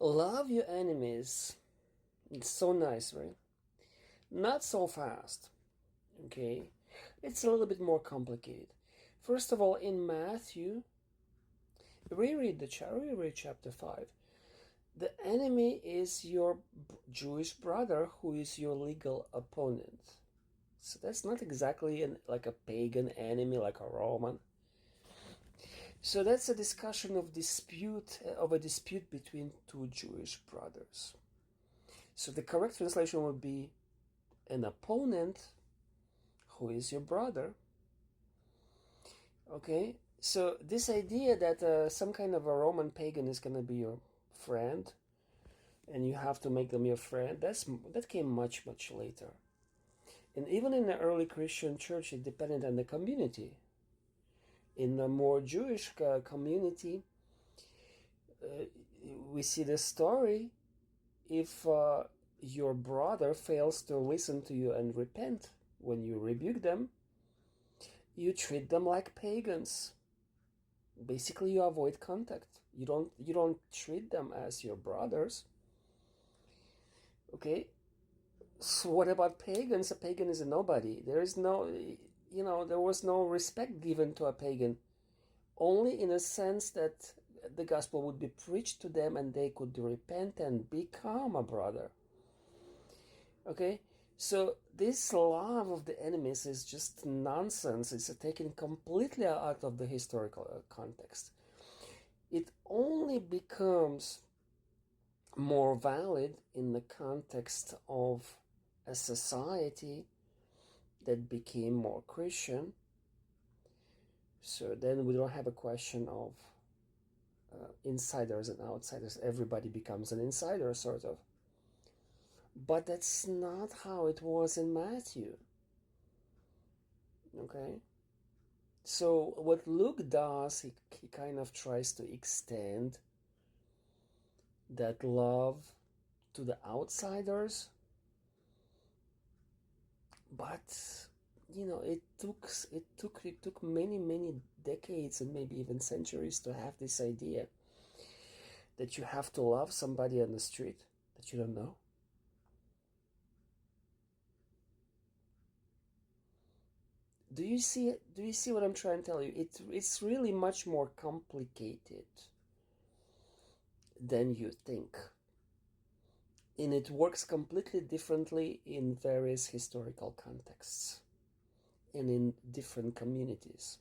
Love your enemies. It's so nice, right? Not so fast, okay? It's a little bit more complicated. First of all, in Matthew, reread chapter 5. The enemy is your Jewish brother who is your legal opponent. So that's not exactly like a pagan enemy, like a Roman. So that's a discussion of a dispute between two Jewish brothers. So the correct translation would be an opponent who is your brother. Okay, so this idea that some kind of a Roman pagan is going to be your friend and you have to make them your friend, that came much later. And even in the early Christian church, it depended on the community. In the more Jewish community, we see the story, if your brother fails to listen to you and repent when you rebuke them, you treat them like pagans. Basically, you avoid contact. You don't treat them as your brothers. Okay? So what about pagans? A pagan is a nobody. There is no, there was no respect given to a pagan. Only in a sense that the gospel would be preached to them and they could repent and become a brother. Okay? So this love of the enemies is just nonsense. It's taken completely out of the historical context. It only becomes more valid in the context of a society that became more Christian. So then we don't have a question of insiders and outsiders. Everybody becomes an insider, sort of. But that's not how it was in Matthew. Okay? So what Luke does, he kind of tries to extend that love to the outsiders, but it took many decades and maybe even centuries to have this idea that you have to love somebody on the street that you don't know. Do you see what I'm trying to tell you? It's really much more complicated than you think. And it works completely differently in various historical contexts and in different communities.